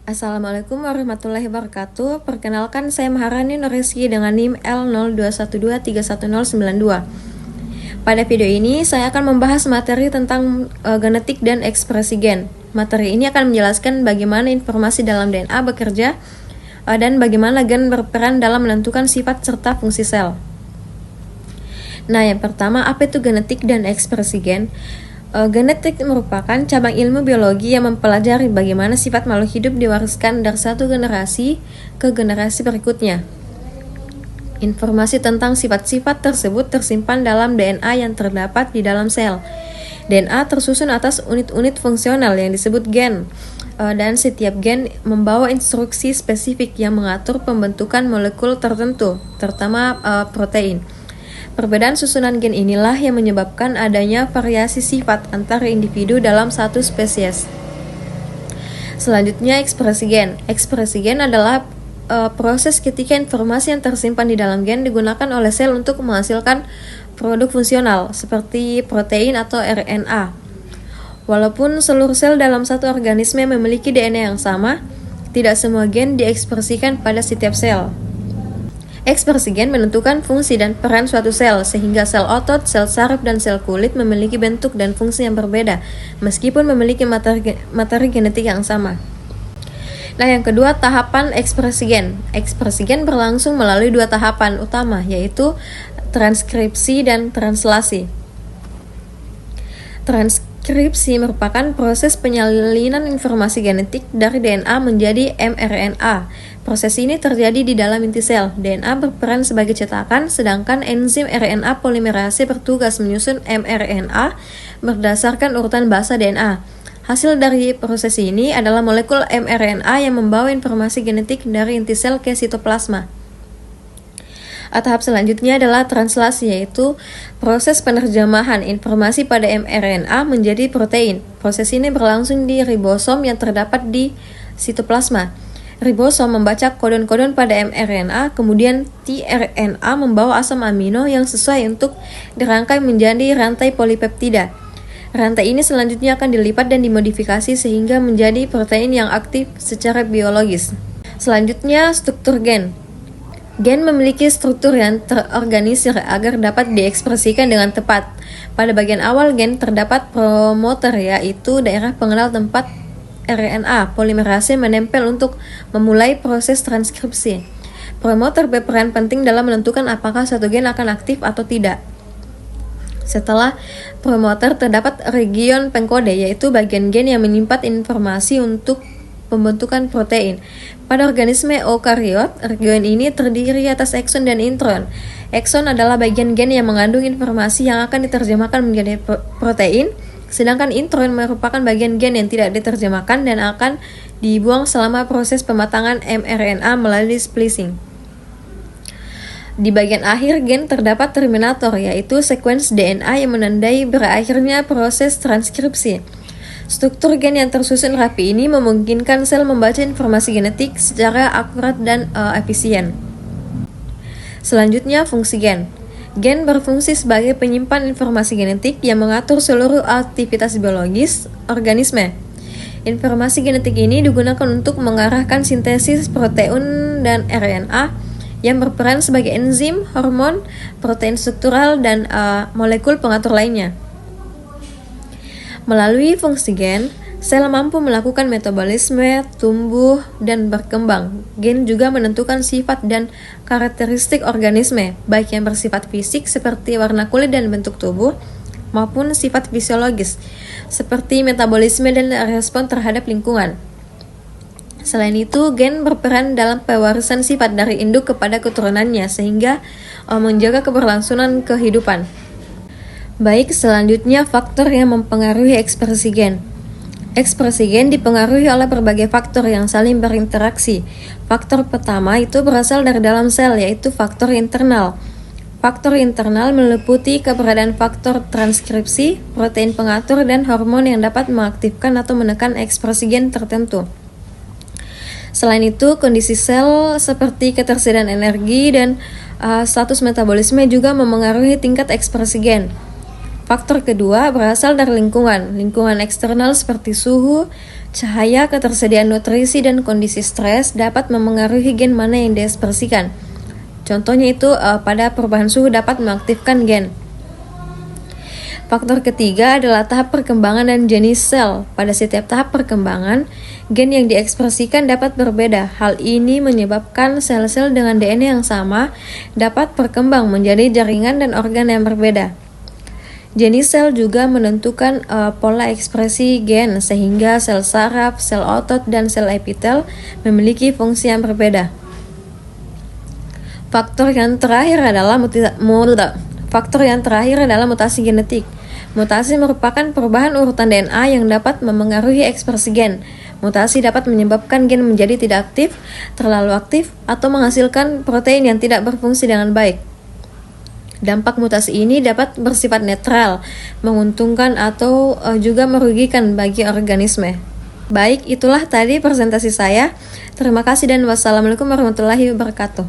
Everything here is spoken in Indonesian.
Assalamualaikum warahmatullahi wabarakatuh. Perkenalkan, saya Maharani Noreski dengan NIM L0212311092. Pada video ini saya akan membahas materi tentang genetik dan ekspresi gen. Materi ini akan menjelaskan bagaimana informasi dalam DNA bekerja dan bagaimana gen berperan dalam menentukan sifat serta fungsi sel. Nah, yang pertama, apa itu genetik dan ekspresi gen? Genetik merupakan cabang ilmu biologi yang mempelajari bagaimana sifat makhluk hidup diwariskan dari satu generasi ke generasi berikutnya. Informasi tentang sifat-sifat tersebut tersimpan dalam DNA yang terdapat di dalam sel. DNA tersusun atas unit-unit fungsional yang disebut gen, dan setiap gen membawa instruksi spesifik yang mengatur pembentukan molekul tertentu, terutama protein. Perbedaan susunan gen inilah yang menyebabkan adanya variasi sifat antara individu dalam satu spesies. Selanjutnya, ekspresi gen. Ekspresi gen adalah proses ketika informasi yang tersimpan di dalam gen digunakan oleh sel untuk menghasilkan produk fungsional seperti protein atau RNA. Walaupun seluruh sel dalam satu organisme memiliki DNA yang sama, tidak semua gen diekspresikan pada setiap sel. Ekspresi gen menentukan fungsi dan peran suatu sel, sehingga sel otot, sel saraf, dan sel kulit memiliki bentuk dan fungsi yang berbeda, meskipun memiliki materi genetik yang sama. Nah, yang kedua, tahapan ekspresi gen. Ekspresi gen berlangsung melalui dua tahapan utama, yaitu transkripsi dan translasi. Transkripsi merupakan proses penyalinan informasi genetik dari DNA menjadi mRNA. Proses ini terjadi di dalam inti sel. DNA berperan sebagai cetakan, sedangkan enzim RNA polimerase bertugas menyusun mRNA berdasarkan urutan basa DNA. Hasil dari proses ini adalah molekul mRNA yang membawa informasi genetik dari inti sel ke sitoplasma. Tahap selanjutnya adalah translasi, yaitu proses penerjemahan informasi pada mRNA menjadi protein. Proses ini berlangsung di ribosom yang terdapat di sitoplasma. Ribosom membaca kodon-kodon pada mRNA, kemudian tRNA membawa asam amino yang sesuai untuk dirangkai menjadi rantai polipeptida. Rantai ini selanjutnya akan dilipat dan dimodifikasi sehingga menjadi protein yang aktif secara biologis. Selanjutnya, struktur gen. Gen memiliki struktur yang terorganisir agar dapat diekspresikan dengan tepat. Pada bagian awal gen terdapat promoter, yaitu daerah pengenal tempat RNA polimerase menempel untuk memulai proses transkripsi. Promoter berperan penting dalam menentukan apakah satu gen akan aktif atau tidak. Setelah promoter terdapat region pengkode, yaitu bagian gen yang menyimpan informasi untuk pembentukan protein. Pada organisme eukariot, region ini terdiri atas ekson dan intron. Ekson adalah bagian gen yang mengandung informasi yang akan diterjemahkan menjadi protein, sedangkan intron merupakan bagian gen yang tidak diterjemahkan dan akan dibuang selama proses pematangan mRNA melalui splicing. Di bagian akhir gen terdapat terminator, yaitu sekuens DNA yang menandai berakhirnya proses transkripsi. Struktur gen yang tersusun rapi ini memungkinkan sel membaca informasi genetik secara akurat dan efisien. Selanjutnya, fungsi gen. Gen berfungsi sebagai penyimpan informasi genetik yang mengatur seluruh aktivitas biologis organisme. Informasi genetik ini digunakan untuk mengarahkan sintesis protein dan RNA yang berperan sebagai enzim, hormon, protein struktural, dan molekul pengatur lainnya. Melalui fungsi gen, sel mampu melakukan metabolisme, tumbuh, dan berkembang. Gen juga menentukan sifat dan karakteristik organisme, baik yang bersifat fisik seperti warna kulit dan bentuk tubuh, maupun sifat fisiologis seperti metabolisme dan respon terhadap lingkungan. Selain itu, gen berperan dalam pewarisan sifat dari induk kepada keturunannya, sehingga menjaga keberlangsungan kehidupan. Baik, selanjutnya faktor yang mempengaruhi ekspresi gen. Ekspresi gen dipengaruhi oleh berbagai faktor yang saling berinteraksi. Faktor pertama itu berasal dari dalam sel, yaitu faktor internal. Faktor internal meliputi keberadaan faktor transkripsi, protein pengatur, dan hormon yang dapat mengaktifkan atau menekan ekspresi gen tertentu. Selain itu, kondisi sel seperti ketersediaan energi dan status metabolisme juga memengaruhi tingkat ekspresi gen. Faktor kedua berasal dari lingkungan. Lingkungan eksternal seperti suhu, cahaya, ketersediaan nutrisi, dan kondisi stres dapat memengaruhi gen mana yang diekspresikan. Contohnya itu pada perubahan suhu dapat mengaktifkan gen. Faktor ketiga adalah tahap perkembangan dan jenis sel. Pada setiap tahap perkembangan, gen yang diekspresikan dapat berbeda. Hal ini menyebabkan sel-sel dengan DNA yang sama dapat berkembang menjadi jaringan dan organ yang berbeda. Jenis sel juga menentukan pola ekspresi gen, sehingga sel saraf, sel otot, dan sel epitel memiliki fungsi yang berbeda. Faktor yang terakhir adalah mutasi genetik. Mutasi merupakan perubahan urutan DNA yang dapat memengaruhi ekspresi gen. Mutasi dapat menyebabkan gen menjadi tidak aktif, terlalu aktif, atau menghasilkan protein yang tidak berfungsi dengan baik. Dampak mutasi ini dapat bersifat netral, menguntungkan atau juga merugikan bagi organisme. Baik, itulah tadi presentasi saya. Terima kasih dan wassalamualaikum warahmatullahi wabarakatuh.